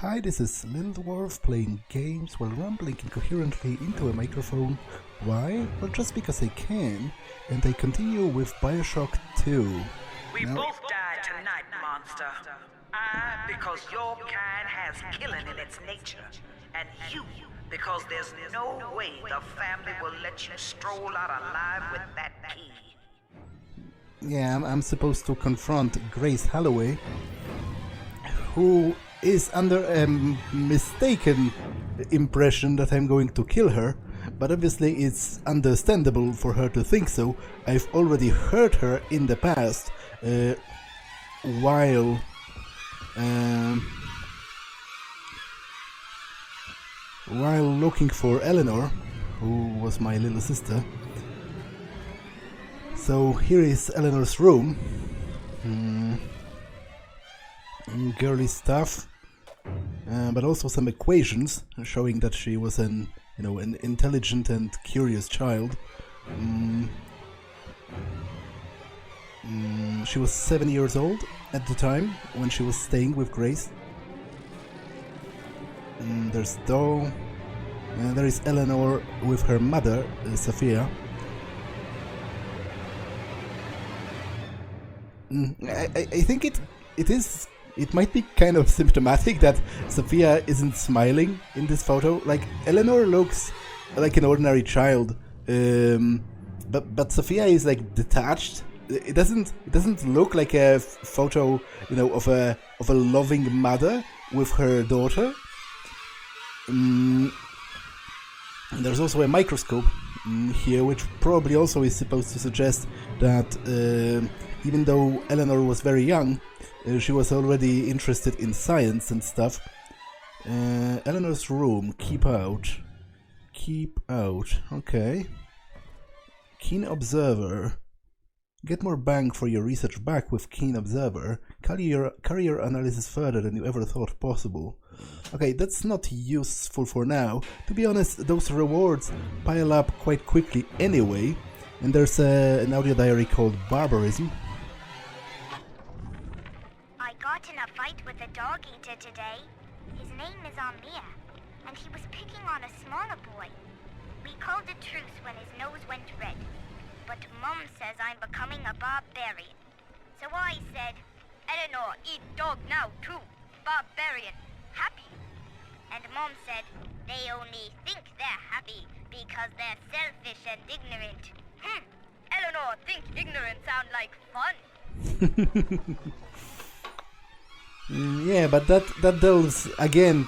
Hi, this is Little Dwarf playing games while rambling incoherently into a microphone. Why? Well, just because I can, and I continue with Bioshock 2. We both died tonight, monster. I, because your kind has killing in its nature, and you, because there's no way the family will let you stroll out alive with that key. Yeah, I'm supposed to confront Grace Holloway, who is under a mistaken impression that I'm going to kill her, but obviously it's understandable for her to think so. I've already heard her in the past while looking for Eleanor, who was my little sister. So here is Eleanor's room. Girly stuff, but also some equations showing that she was an intelligent and curious child. She was 7 years old at the time when she was staying with Grace. There's Doe. There is Eleanor with her mother, Sophia. I think it might be kind of symptomatic that Sophia isn't smiling in this photo. Like, Eleanor looks like an ordinary child, but Sophia is like detached. It doesn't look like a photo, of a loving mother with her daughter. There's also a microscope here, which probably also is supposed to suggest that even though Eleanor was very young, she was already interested in science and stuff. Eleanor's room, keep out, okay. Keen observer. Get more bang for your research back with Keen Observer. Carry your analysis further than you ever thought possible. Okay, that's not useful for now. To be honest, those rewards pile up quite quickly anyway. And there's an audio diary called Barbarism. I got in a fight with a dog eater today. His name is Amir, and he was picking on a smaller boy. We called a truce when his nose went red. But Mum says I'm becoming a barbarian. So I said, Eleanor, eat dog now too. Barbarian. Happy. And Mom said, they only think they're happy because they're selfish and ignorant. Eleanor, think ignorant sound like fun. Yeah, but that delves again,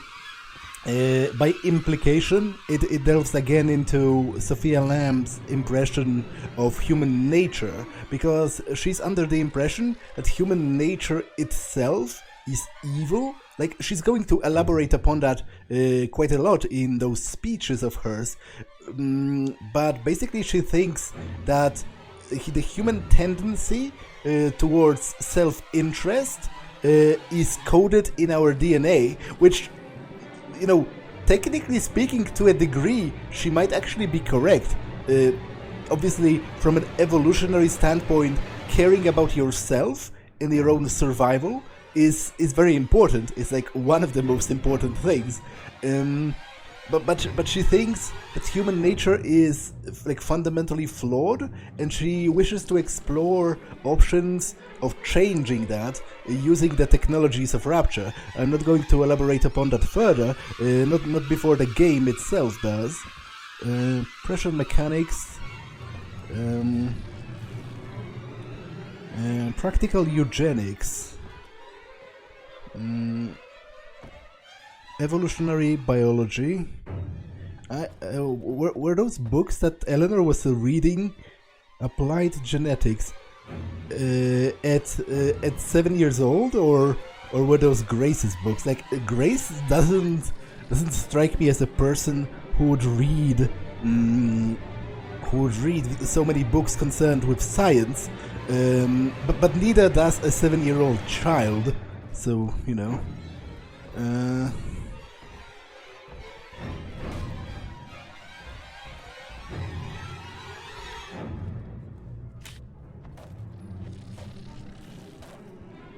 by implication, it delves again into Sophia Lamb's impression of human nature, because she's under the impression that human nature itself is evil. Like, she's going to elaborate upon that quite a lot in those speeches of hers, but basically she thinks that the human tendency towards self-interest is coded in our DNA, which, technically speaking, to a degree, she might actually be correct. Obviously, from an evolutionary standpoint, caring about yourself and your own survival is very important. It's like one of the most important things. But she thinks that human nature is like fundamentally flawed, and she wishes to explore options of changing that using the technologies of Rapture. I'm not going to elaborate upon that further, not before the game itself does. Pressure mechanics, practical eugenics, evolutionary biology. Were those books that Eleanor was reading applied genetics at 7 years old, or were those Grace's books? Like, Grace doesn't strike me as a person who would read so many books concerned with science, but neither does a 7-year-old child. So,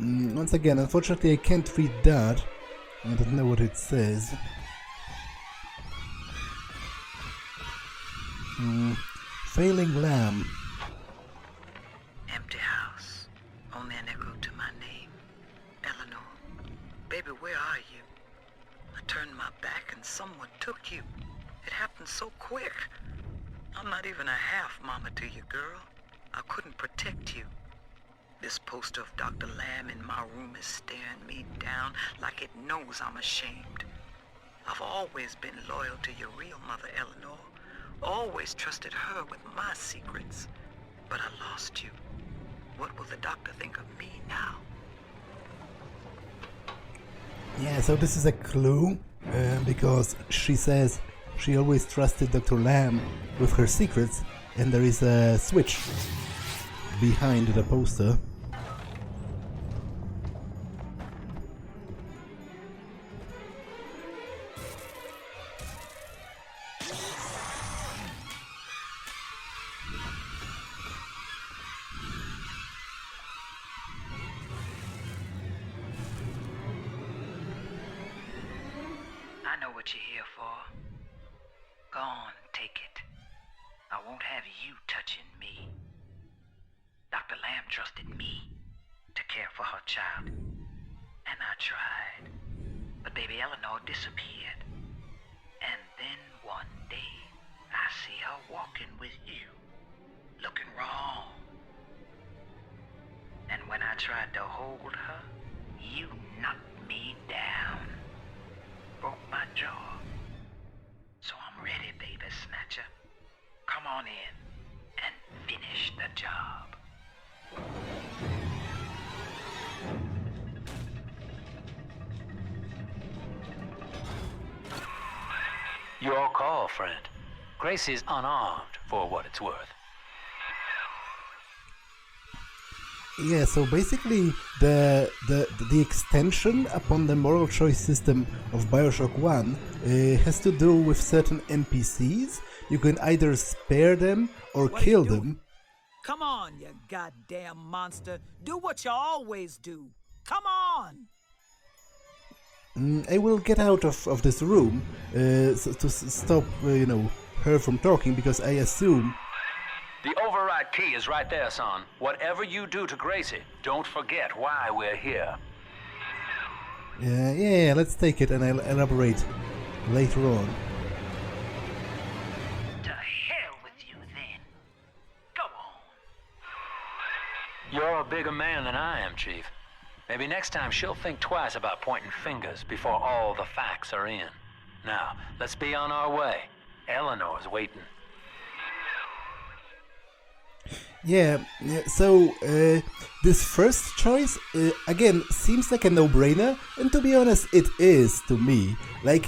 once again, unfortunately I can't read that. I don't know what it says. Failing lamb. Empty house. Only an echo to my name. Eleanor. Baby, where are you? I turned my back and someone took you. It happened so quick. I'm not even a half mama to you, girl. I couldn't protect you. This poster of Dr. Lamb in my room is staring me down like it knows I'm ashamed. I've always been loyal to your real mother, Eleanor. Always trusted her with my secrets. But I lost you. What will the doctor think of me now? Yeah, so this is a clue, because she says she always trusted Dr. Lamb with her secrets, and there is a switch behind the poster. I know what you're here for. Go on, take it. I won't have you touching me. Dr. Lamb trusted me to care for her child. And I tried. But baby Eleanor disappeared. And then one day, I see her walking with you. Looking wrong. And when I tried to hold her, you knocked me down. Broke my jaw. So I'm ready, baby snatcher. Come on in and finish the job. Your call, friend. Grace is unarmed, for what it's worth. Yeah, so basically the extension upon the moral choice system of Bioshock 1 has to do with certain NPCs. You can either spare them or kill them. Come on, you goddamn monster. Do what you always do. Come on! I will get out of this room to stop, her from talking, because I assume... The override key is right there, son. Whatever you do to Gracie, don't forget why we're here. Yeah, let's take it and I'll elaborate later on. To hell with you then. Go on. You're a bigger man than I am, Chief. Maybe next time she'll think twice about pointing fingers before all the facts are in. Now, let's be on our way. Eleanor's waiting. Yeah, so this first choice, again, seems like a no-brainer, and to be honest, it is to me. Like,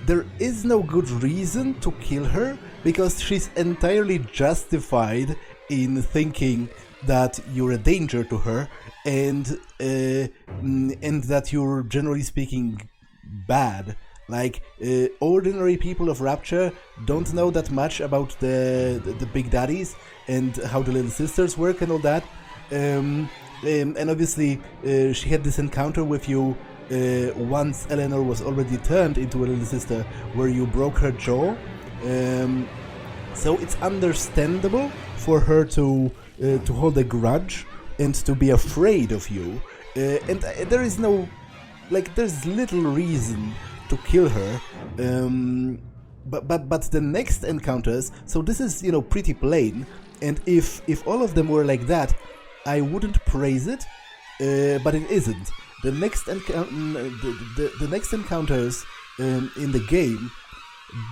there is no good reason to kill her, because she's entirely justified in thinking that you're a danger to her, and that you're, generally speaking, bad. Like, ordinary people of Rapture don't know that much about the big daddies and how the little sisters work and all that. And obviously, she had this encounter with you once Eleanor was already turned into a little sister, where you broke her jaw. So it's understandable for her to hold a grudge and to be afraid of you. And there is no, like, there's little reason to kill her, but the next encounters, so this is, pretty plain, and if all of them were like that, I wouldn't praise it, but it isn't. The next the next encounters in the game,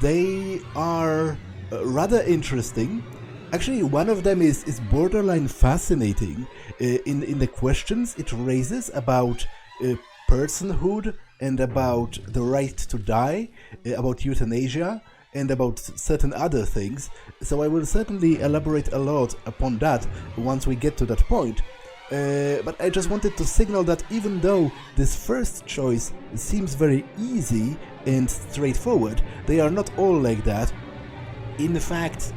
they are rather interesting. Actually, one of them is borderline fascinating in the questions it raises about personhood and about the right to die, about euthanasia, and about certain other things. So I will certainly elaborate a lot upon that once we get to that point. But I just wanted to signal that even though this first choice seems very easy and straightforward, they are not all like that. In fact,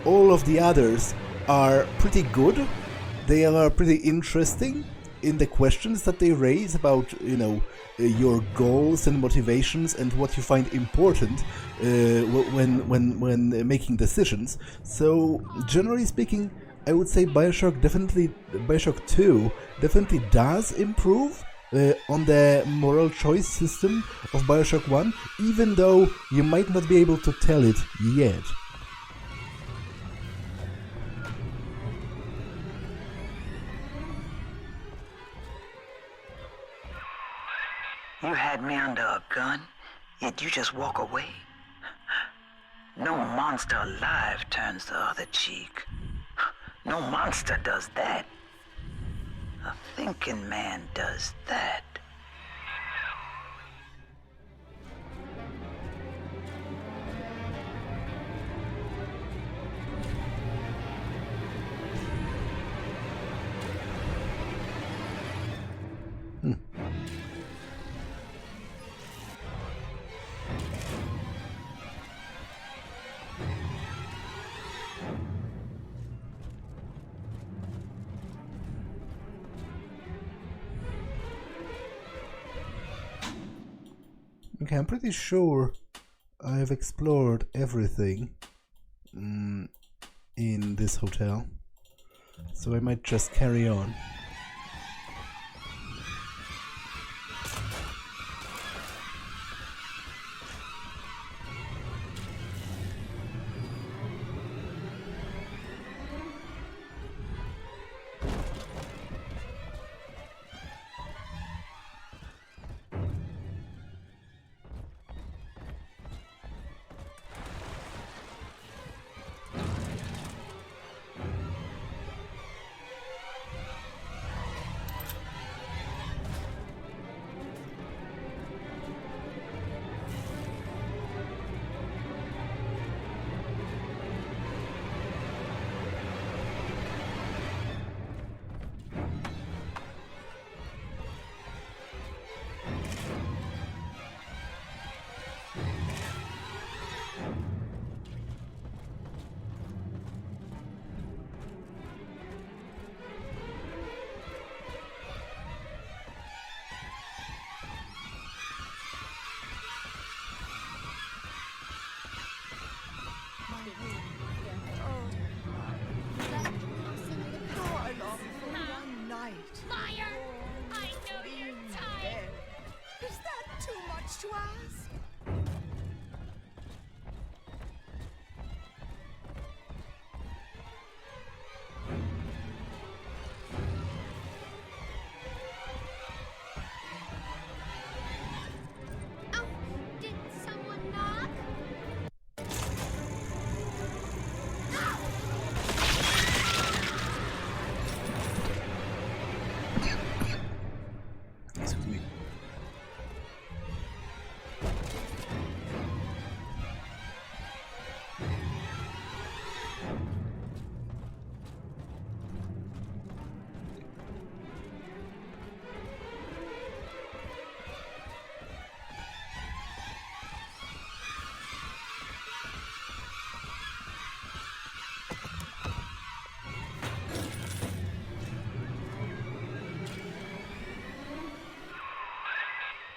all of the others are pretty good, they are pretty interesting, in the questions that they raise about, your goals and motivations and what you find important when making decisions. So generally speaking, I would say Bioshock 2 definitely does improve on the moral choice system of Bioshock 1, even though you might not be able to tell it yet. You had me under a gun, yet you just walk away? No monster alive turns the other cheek. No monster does that. A thinking man does that. Okay, I'm pretty sure I've explored everything in this hotel, so I might just carry on.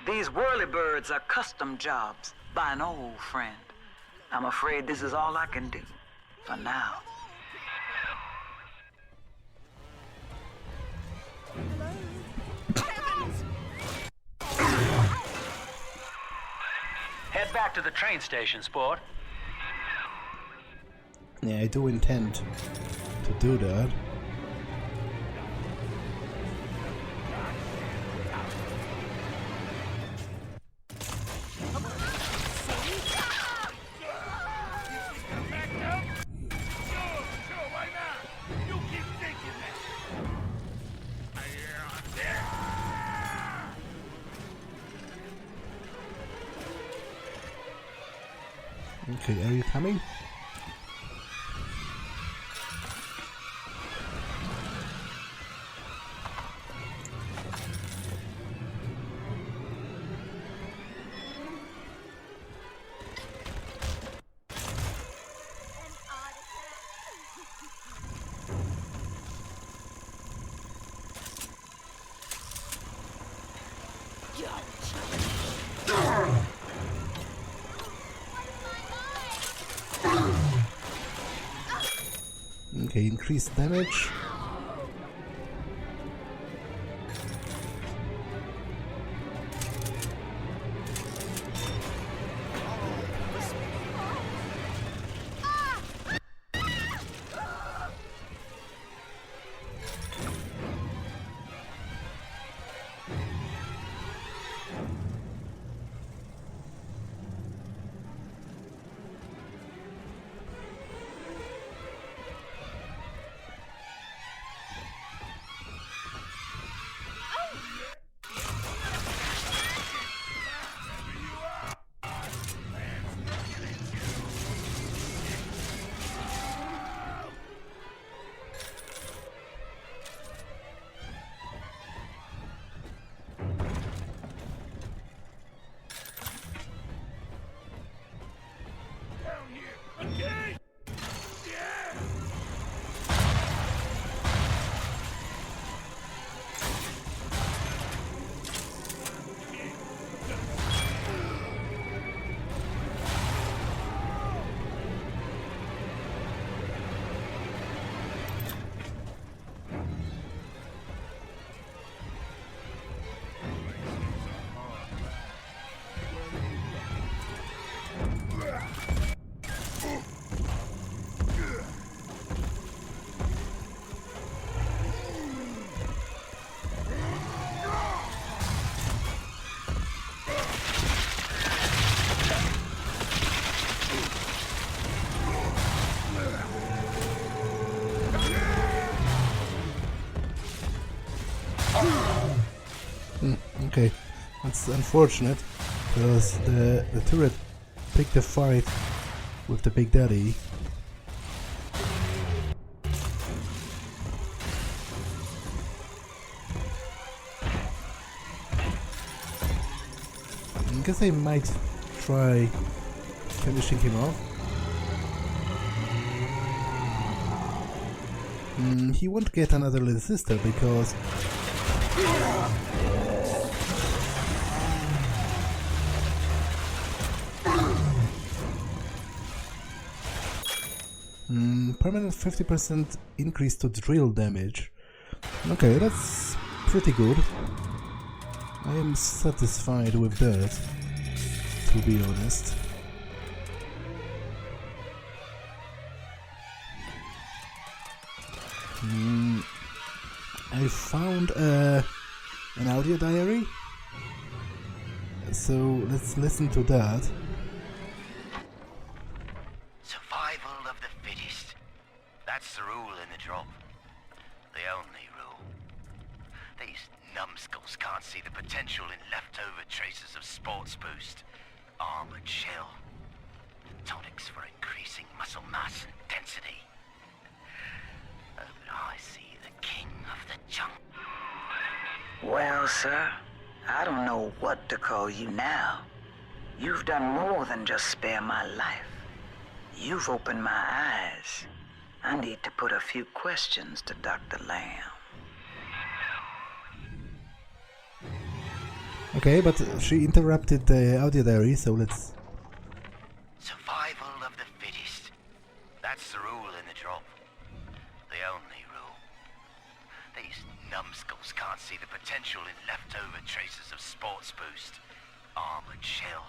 These whirlybirds are custom jobs by an old friend. I'm afraid this is all I can do for now. Head back to the train station, sport. Yeah, I do intend to do that. Okay, are you coming? Okay, increased damage. Okay, that's unfortunate, because the turret picked a fight with the Big Daddy. I guess I might try finishing him off. He won't get another little sister because permanent 50% increase to drill damage. Okay, that's pretty good. I am satisfied with that, to be honest. I found an audio diary, so let's listen to that. Survival of the fittest. That's the rule in the drop. The only rule. These numbskulls can't see the potential in leftover traces of sports boost, armored shell, tonics for increasing muscle mass and density. But I see the king of the jungle. Well, sir, I don't know what to call you now. You've done more than just spare my life. You've opened my eyes. I need to put a few questions to Dr. Lamb. Okay, but she interrupted the audio diary, so let's... Survival of the fittest. That's the rule in the drop. The only rule. These numbskulls can't see the potential in leftover traces of sports boost, armored shell,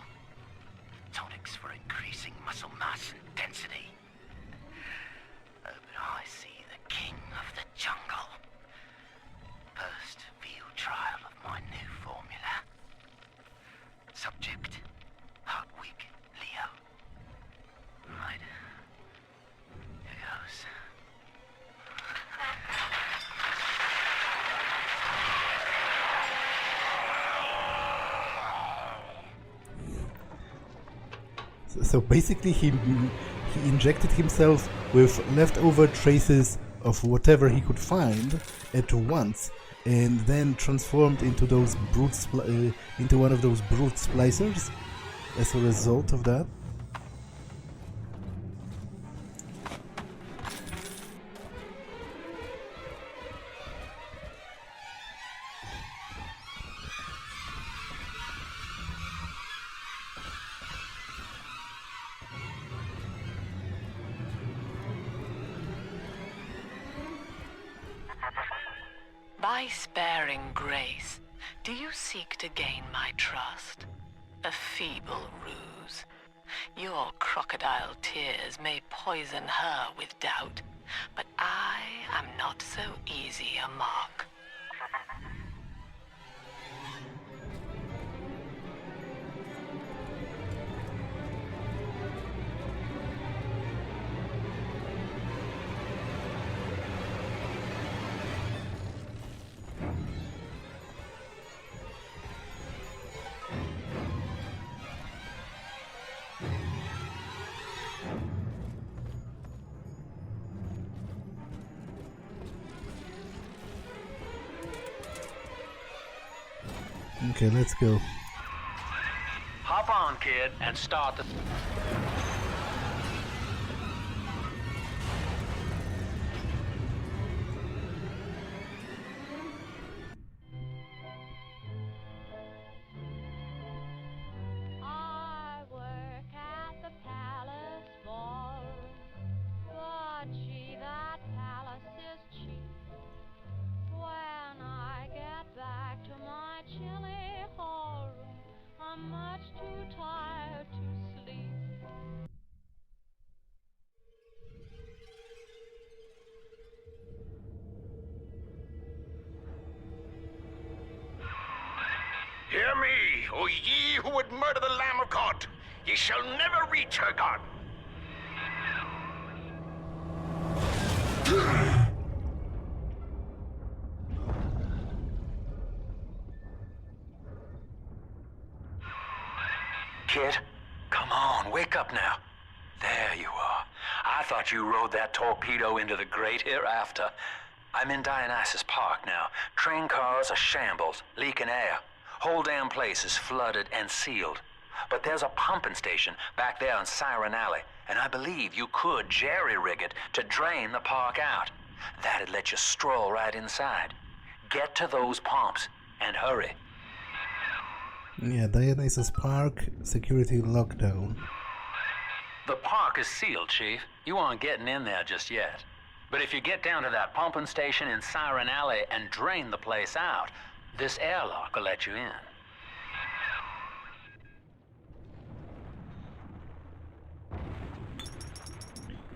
tonics for increasing muscle mass and density. But I see the king of the jungle. First field trial of my new formula. Subject, Hartwig Leo. Right. Here goes. So basically he injected himself with leftover traces of whatever he could find at once, and then transformed into those into one of those brute splicers as a result of that. By sparing Grace, do you seek to gain my trust? A feeble ruse. Your crocodile tears may poison her with doubt, but I am not so easy a mark. Okay, let's go. Hop on, kid, and start the... I work at the palace ballroom, but gee, that palace is cheap. When I get back to my chilly hallroom, I'm much too tired to sleep. Hear me, O ye who would murder the Lamb of God! Ye shall never reach her garden! Kid, come on, wake up now. There you are. I thought you rode that torpedo into the great hereafter. I'm in Dionysus Park now. Train cars are shambles, leaking air. Whole damn place is flooded and sealed. But there's a pumping station back there on Siren Alley, and I believe you could jerry-rig it to drain the park out. That'd let you stroll right inside. Get to those pumps, and hurry. Yeah, Dionysus Park, security lockdown. The park is sealed, Chief. You aren't getting in there just yet. But if you get down to that pumping station in Siren Alley and drain the place out, this airlock will let you in.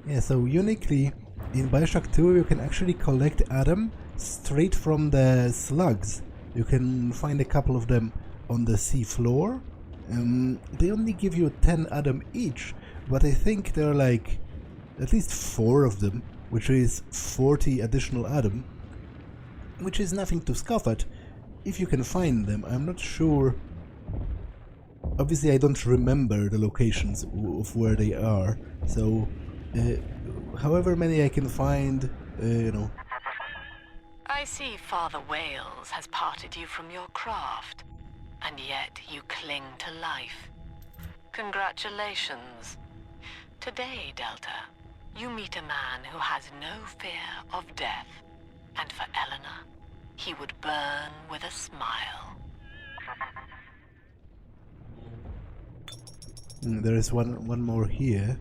Yeah, so uniquely, in Bioshock 2 you can actually collect Adam straight from the slugs. You can find a couple of them on the sea floor. They only give you 10 Adam each, but I think there are like at least 4 of them, which is 40 additional Adam, which is nothing to scoff at if you can find them. I'm not sure. Obviously I don't remember the locations of where they are, so however many I can find, you know. I see Father Wales has parted you from your craft, and yet you cling to life. Congratulations. Today, Delta, you meet a man who has no fear of death, and for Eleanor, he would burn with a smile. There is one more here.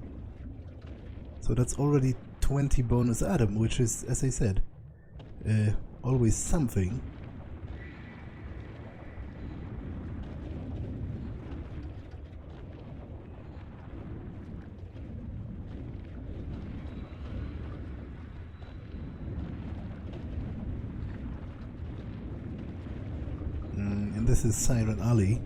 So that's already 20 bonus Adam, which is, as I said, always something. And this is Siren Alley.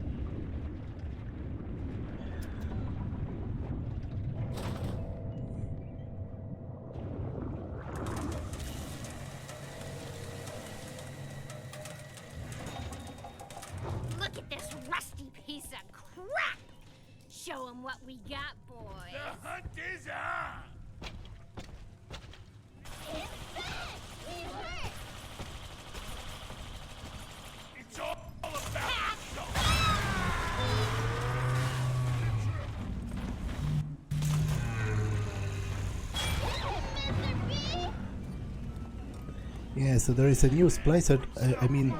Look at this rusty piece of crap! Show 'em what we got, boys. The hunt is on! It's all about Yeah, so there is a new splicer, I mean,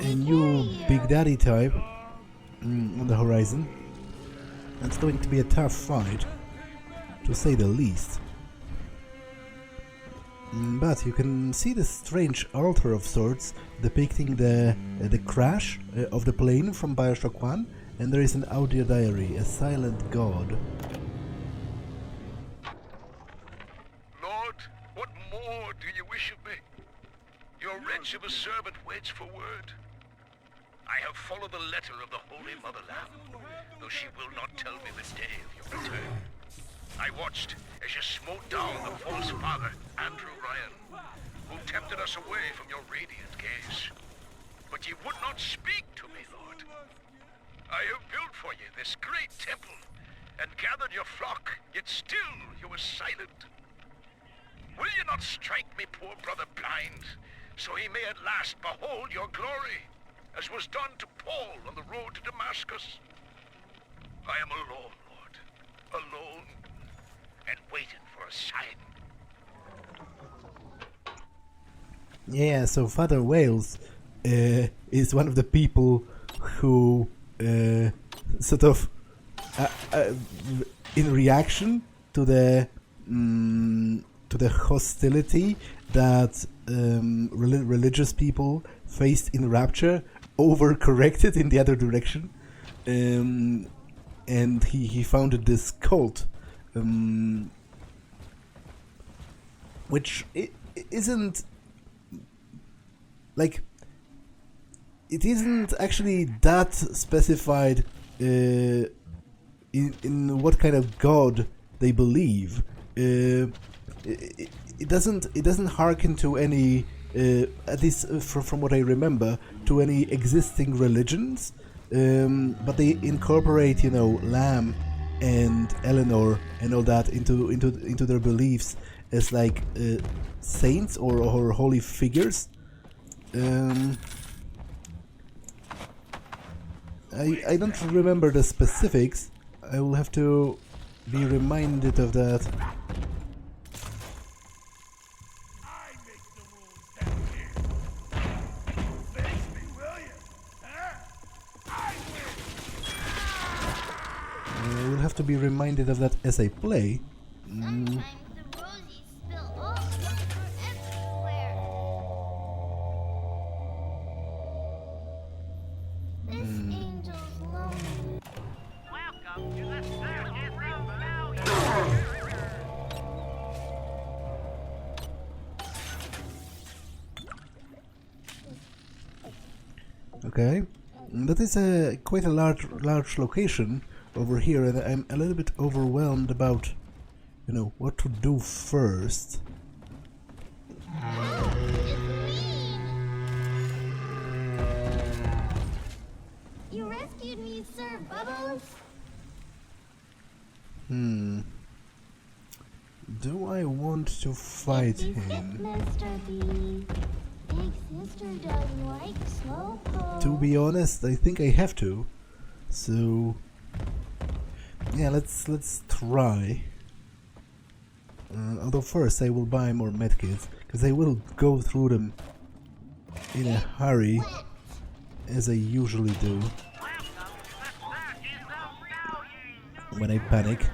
a new Big Daddy type on the horizon. It's going to be a tough fight, to say the least. But you can see this strange altar of sorts depicting the crash of the plane from Bioshock 1, and there is an audio diary, a silent god. Lord, what more do you wish of me? Your wretch of a servant waits for word. I have followed the letter of the Holy Mother Lamb, though she will not tell me the day of your return. I watched as you smote down the false father, Andrew Ryan, who tempted us away from your radiant gaze. But ye would not speak to me, Lord. I have built for you this great temple, and gathered your flock, yet still you were silent. Will you not strike me poor brother blind, so he may at last behold your glory, as was done to Paul on the road to Damascus? I am alone, Lord, alone, and waiting for a sign. Yeah, so Father Wales is one of the people who sort of in reaction to the hostility that religious people faced in Rapture, overcorrected in the other direction, and he founded this cult, which isn't like, it isn't actually that specified in what kind of god they believe. It doesn't hearken to any, at least from what I remember, to any existing religions. But they incorporate, Lamb and Eleanor and all that into their beliefs as like saints or holy figures. I don't remember the specifics. I will have to be reminded of that. I will have to be reminded of that as I play. Sometimes the rosies spill all over everywhere. This angel's lonely. Welcome to the circus of value. Okay, that is quite a large location over here, and I'm a little bit overwhelmed about, what to do first. You rescued me, Sir Bubbles. Do I want to fight He's him? sick, Mr. B. Big sister doesn't like slowpoke. To be honest, I think I have to. So yeah, let's try. Although first I will buy more medkits, because I will go through them in a hurry, as I usually do when I panic.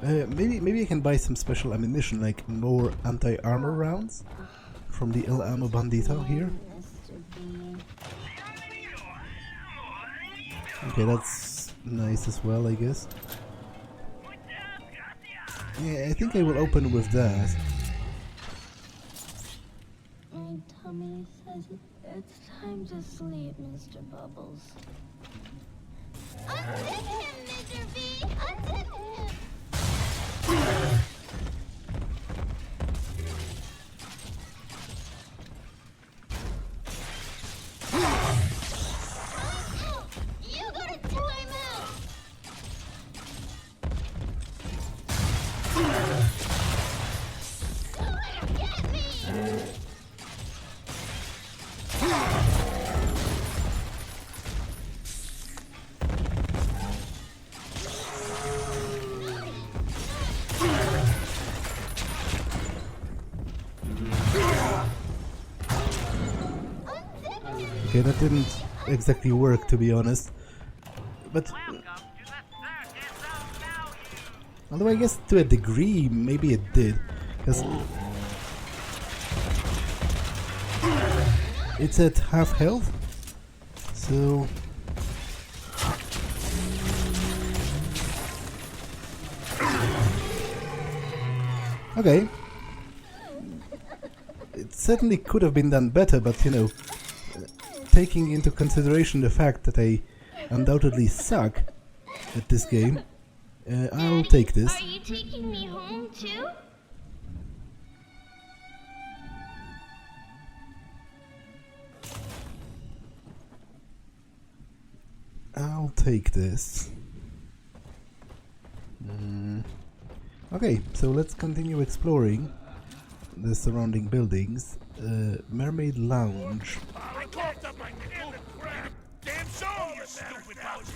Maybe I can buy some special ammunition, like more anti-armor rounds from the El Amo Bandito here. Okay, that's nice as well, I guess. Yeah, I think I will open with that. My tummy says it's time to sleep, Mr. Bubbles. Unzip him, Mr. B! Unzip him! You gotta time out! Get me! Okay, that didn't exactly work, to be honest. But although I guess to a degree, maybe it did. Because It's at half health, so... Okay. It certainly could have been done better, but you know, taking into consideration the fact that I undoubtedly suck at this game, I'll take this. Are you taking me home too? I'll take this. Okay, so let's continue exploring the surrounding buildings. Mermaid Lounge. I coughed up my nickel. Damn so, you stupid mouse.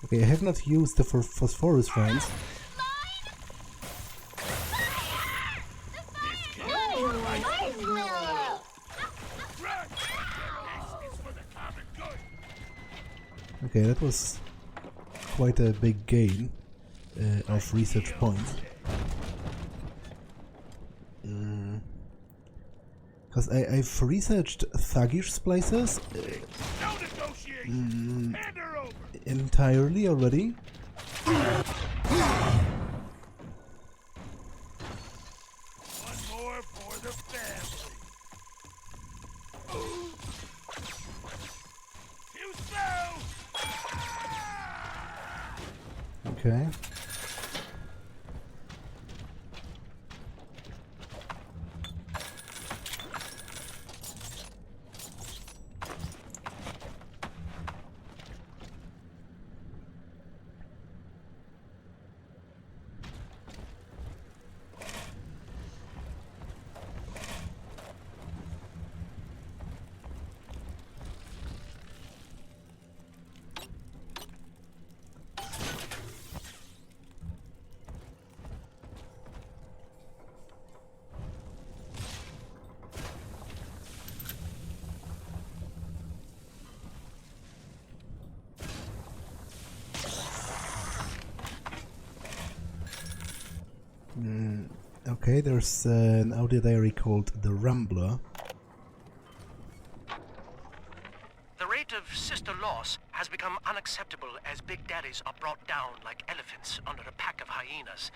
Okay, I have not used the phosphorus rounds. Okay, that was quite a big gain of research points. Because I've researched thuggish splicers entirely already. One more for the family. You slow! Okay. Okay, there's an audio diary called The Rambler. The rate of sister loss has become unacceptable as big daddies are brought down like elephants under a pack of hyenas.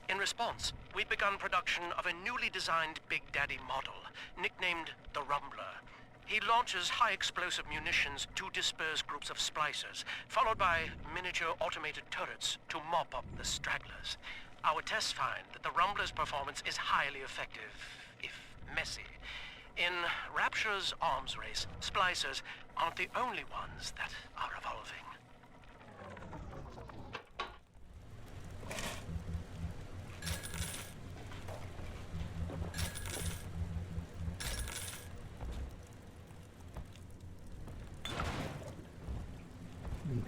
In response, we've begun production of a newly designed Big Daddy model, nicknamed the Rumbler. He launches high-explosive munitions to disperse groups of splicers, followed by miniature automated turrets to mop up the stragglers. Our tests find that the Rumbler's performance is highly effective, if messy. In Rapture's arms race, splicers aren't the only ones that are evolving.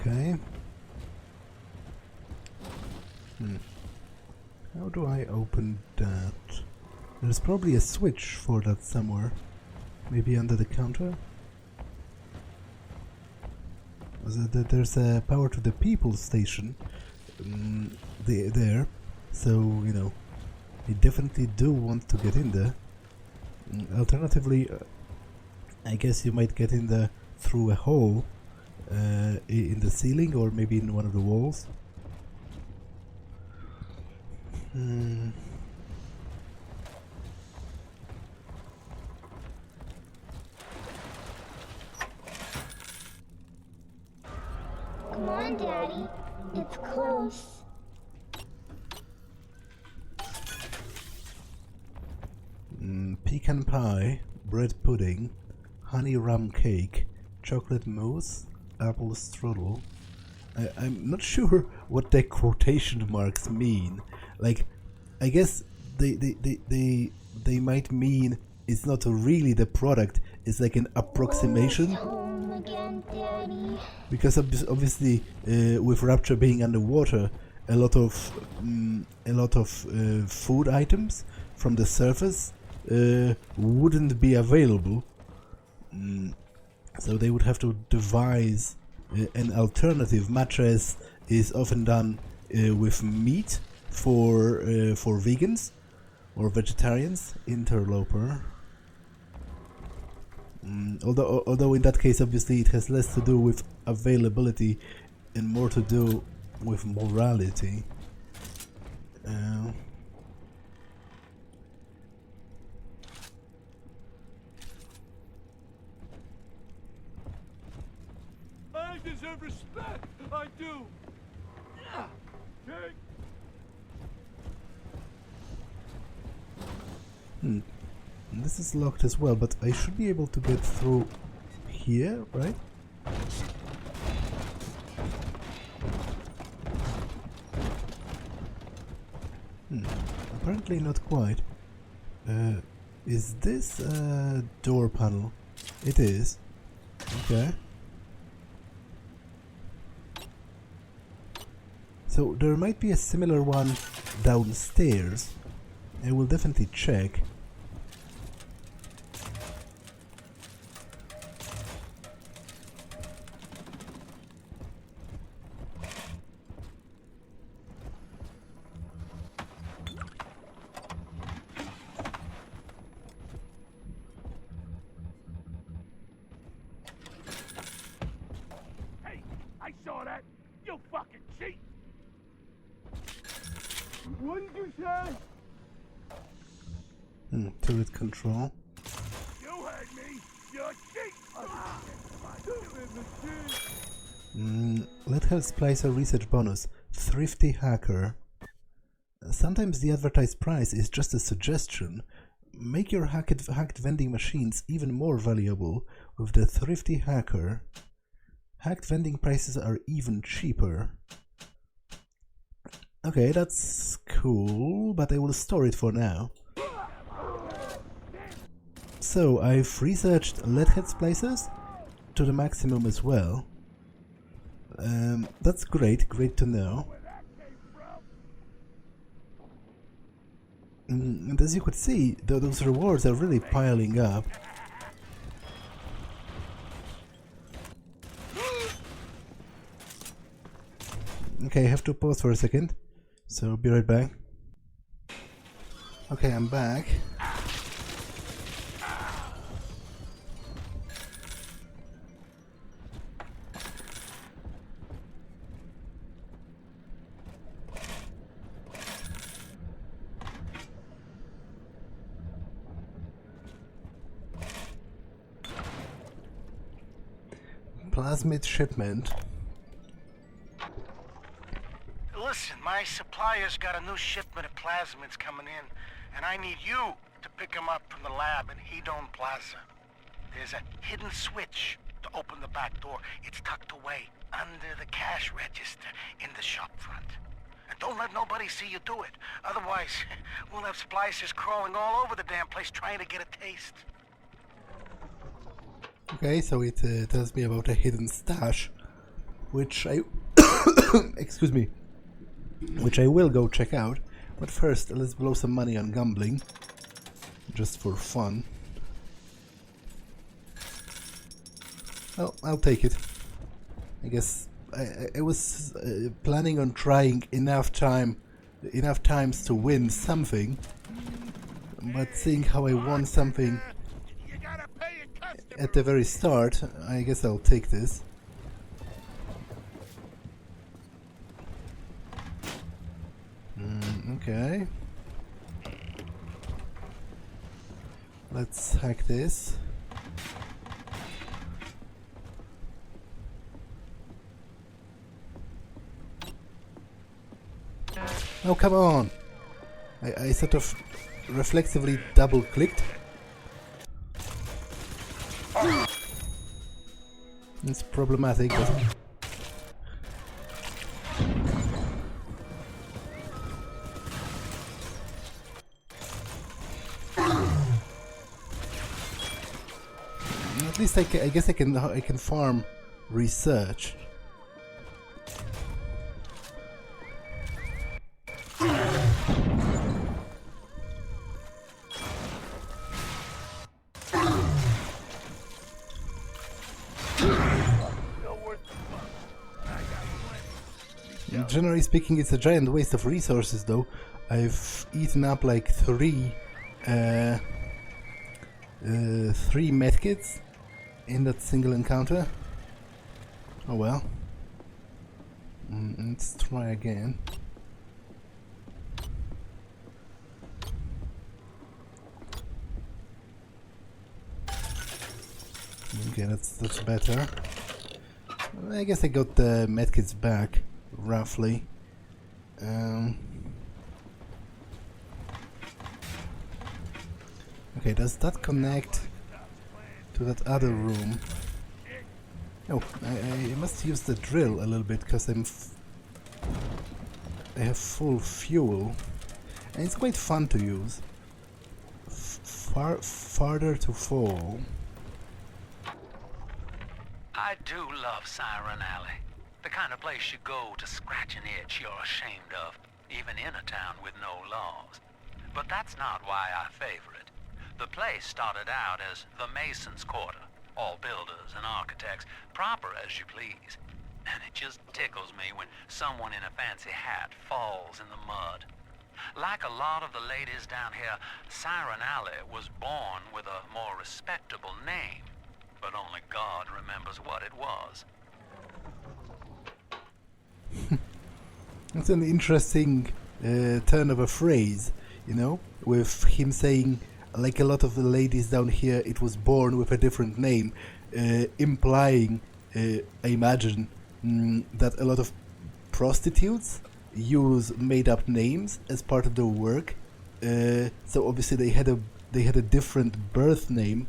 Okay. How do I open that? There's probably a switch for that somewhere. Maybe under the counter? There's a power to the people station there. So, you know, I definitely do want to get in there. Alternatively, I guess you might get in there through a hole in the ceiling or maybe in one of the walls. Come on, Daddy. It's close. Pecan pie, bread pudding, honey rum cake, chocolate mousse, apple strudel. I'm not sure what the quotation marks mean. Like, I guess they might mean it's not really the product. It's like an approximation. Home again, Daddy. Because obviously, with Rapture being underwater, a lot of food items from the surface wouldn't be available. So they would have to devise an alternative mattress is often done with meat for vegans or vegetarians. Interloper. Although in that case, obviously, it has less to do with availability and more to do with morality. I deserve respect. I do. Take. This is locked as well, but I should be able to get through here, right? Apparently not quite. Is this a door panel? It is. Okay. So there might be a similar one downstairs. I will definitely check. Hey, I saw that. You fucking cheat. What did you say? Turret control. You heard me. You're cheat. Let Health Splicer research bonus. Thrifty hacker. Sometimes the advertised price is just a suggestion. Make your hacked vending machines even more valuable with the Thrifty Hacker. Hacked vending prices are even cheaper. Okay, that's cool, but I will store it for now. So, I've researched leadhead splicers to the maximum as well. That's great to know. And as you could see, those rewards are really piling up. Okay, I have to pause for a second, so be right back. Okay, I'm back. Plasmid shipment. Listen, my supplier's got a new shipment of plasmids coming in, and I need you to pick them up from the lab in Hedon Plaza. There's a hidden switch to open the back door. It's tucked away under the cash register in the shop front. And don't let nobody see you do it. Otherwise, we'll have splicers crawling all over the damn place trying to get a taste. Okay, so it tells me about a hidden stash, which I excuse me, which I will go check out. But first, let's blow some money on gambling, just for fun. Well, I'll take it. I guess I was planning on trying enough times to win something, but seeing how I won something at the very start, I guess I'll take this. Okay. Let's hack this. Oh, come on! I sort of reflexively double-clicked. It's problematic, but... At least I guess I can farm research. generally speaking, it's a giant waste of resources, though. I've eaten up like three medkits in that single encounter. Oh well. Let's try again. Okay, that's better. I guess I got the medkits back, roughly. Okay, does that connect to that other room? Oh, I must use the drill a little bit because I have full fuel, and it's quite fun to use. Farther to fall. I do love Siren Alley. The kind of place you go to scratch an itch you're ashamed of, even in a town with no laws. But that's not why I favor it. The place started out as the Mason's Quarter, all builders and architects, proper as you please. And it just tickles me when someone in a fancy hat falls in the mud. Like a lot of the ladies down here, Siren Alley was born with a more respectable name. But only God remembers what it was. It's an interesting turn of a phrase, you know, with him saying, like a lot of the ladies down here, it was born with a different name, implying, I imagine, that a lot of prostitutes use made-up names as part of their work. So obviously they had a different birth name,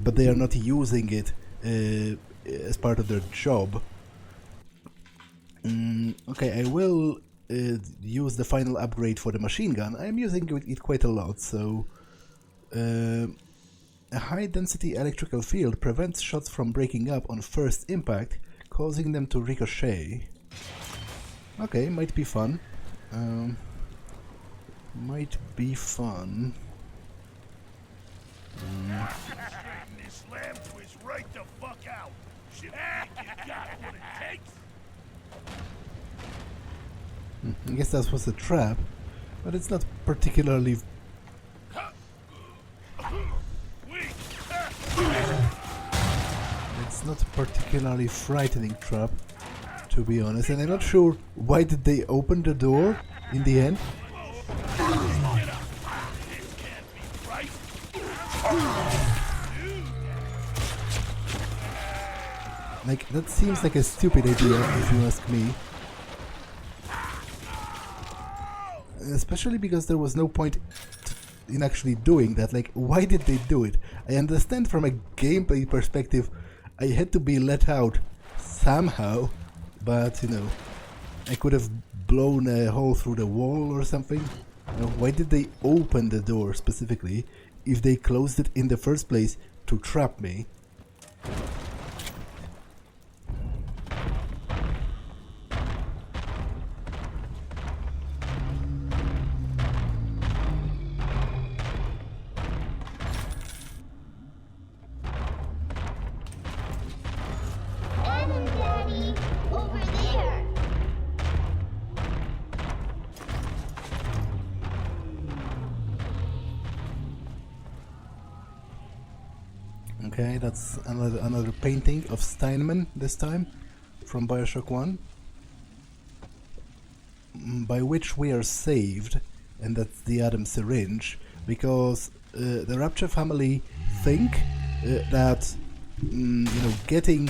but they are not using it as part of their job. Okay, I will use the final upgrade for the machine gun. I'm using it quite a lot, so... a high-density electrical field prevents shots from breaking up on first impact, causing them to ricochet. Okay, might be fun. Might be fun. Straighten this lamb twist right the fuck out. Shit, you got what it takes. I guess that was a trap, but it's not particularly... It's not a particularly frightening trap, to be honest, and I'm not sure why did they open the door in the end. Like, that seems like a stupid idea, if you ask me. Especially because there was no point in actually doing that. Like, why did they do it? I understand from a gameplay perspective, I had to be let out somehow, but, you know, I could have blown a hole through the wall or something. You know, why did they open the door specifically if they closed it in the first place to trap me? Okay, that's another painting of Steinman this time, from Bioshock 1, by which we are saved, and that's the Adam syringe, because the Rapture family think that you know, getting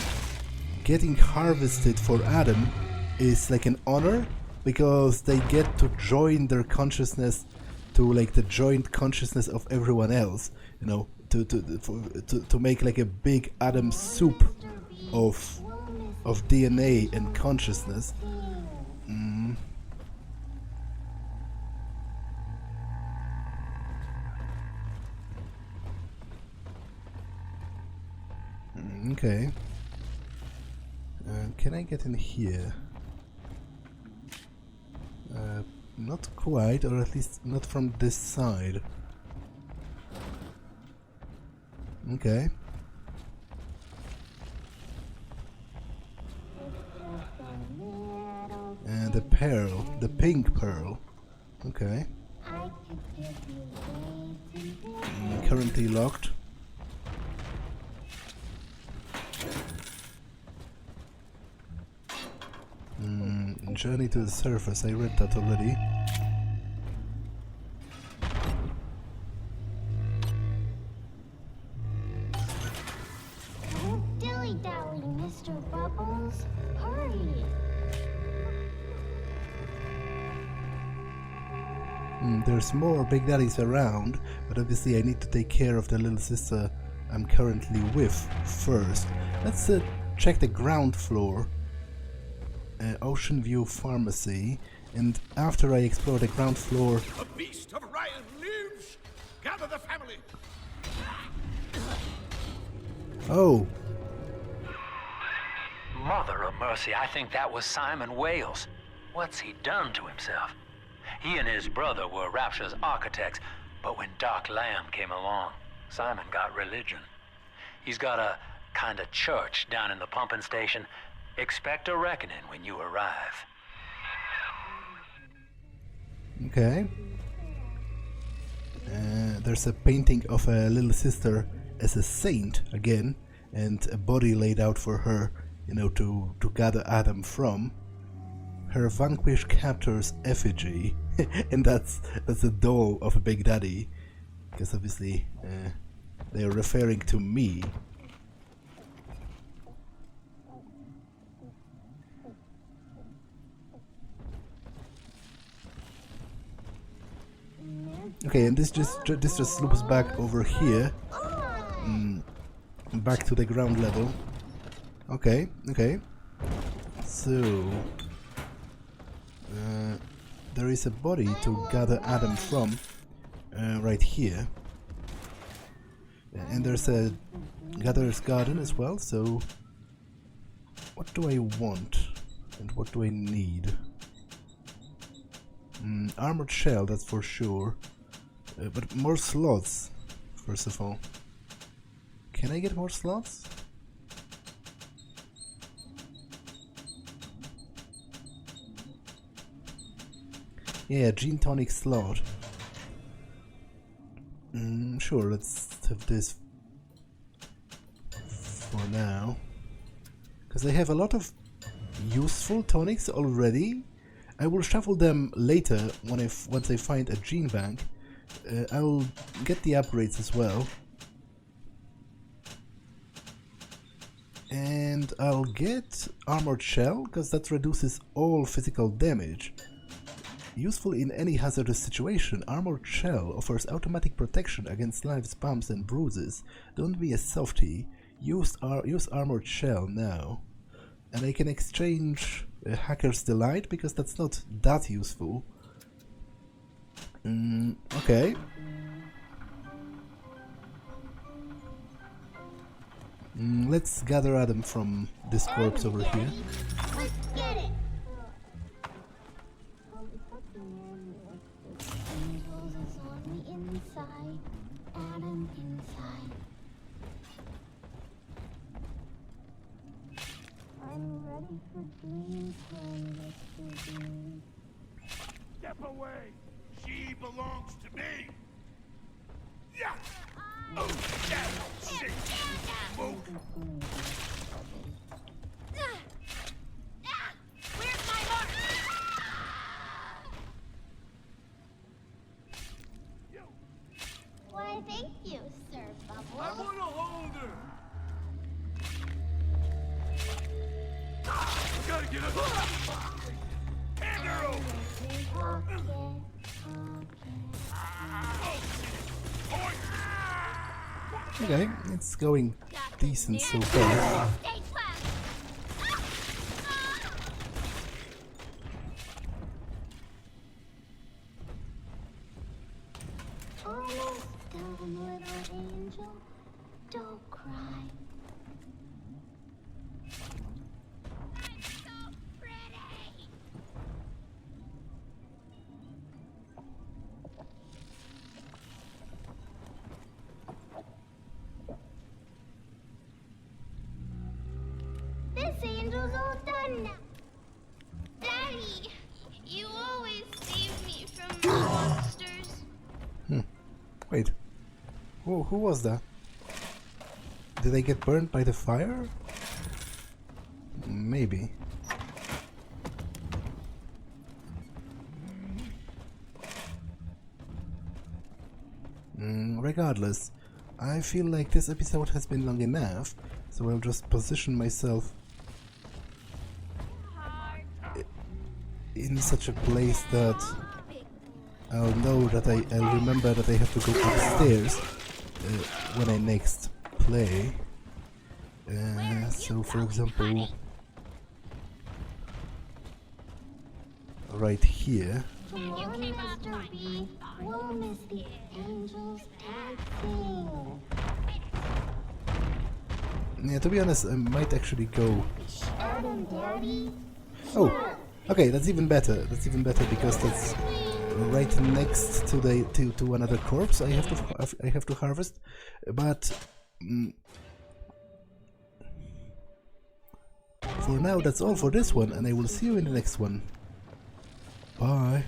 harvested for Adam is like an honor, because they get to join their consciousness to like the joint consciousness of everyone else, you know. To make like a big Adam soup of DNA and consciousness. Okay. Can I get in here? Not quite, or at least not from this side. Okay. The pearl, the pink pearl. Okay. Currently locked. Journey to the surface, I read that already. Don't dilly-dally, Mr. Bubbles. Hurry! There's more Big Daddies around, but obviously I need to take care of the little sister I'm currently with first. Let's check the ground floor. Ocean View Pharmacy, and after I explore the ground floor... A beast of Ryan lives! Gather the family! Oh! Mother of mercy, I think that was Simon Wales. What's he done to himself? He and his brother were Rapture's architects, but when Doc Lamb came along, Simon got religion. He's got a kind of church down in the pumping station. Expect a reckoning when you arrive. Okay. There's a painting of a little sister as a saint again, and a body laid out for her, you know, to gather Adam from. Her vanquished captor's effigy, and that's a doll of a Big Daddy, because obviously they are referring to me. Okay, and this just loops back over here, back to the ground level. Okay, okay. So there is a body to gather Adam from, right here, and there's a gatherer's garden as well. So what do I want, and what do I need? Armored shell, that's for sure. But more slots, first of all. Can I get more slots? Yeah, gin tonic slot. Sure, let's have this for now. Because I have a lot of useful tonics already. I will shuffle them later once I find a gene bank. I will get the upgrades as well. And I'll get Armored Shell, because that reduces all physical damage. Useful in any hazardous situation, Armored Shell offers automatic protection against life's bumps and bruises. Don't be a softie. Use Armored Shell now. And I can exchange Hacker's Delight, because that's not that useful. Okay. Let's gather Adam from this corpse over here. Let's get it! Adam inside. I'm ready for dreams when this begins. Step away! She belongs to me! Yeah! Oh, that shit! Smoke! Where's my heart? Why, thank you, Sir Bubbles. I wanna hold her! Gotta get her! Hand her over! Okay, it's going decent so far. Almost done, little angel. Don't cry. I'm so pretty. This angel's all done now. Daddy! Wait. Who was that? Did they get burned by the fire? Maybe. Regardless, I feel like this episode has been long enough, so I'll just position myself in such a place that I'll know that I'll remember that I have to go upstairs when I next play. So for example, right here. We'll miss the angels dancing. Yeah, to be honest, I might actually go. Daddy. Oh, okay, that's even better. That's even better because that's right next to the to another corpse I have to harvest. But for now, that's all for this one, and I will see you in the next one. Bye.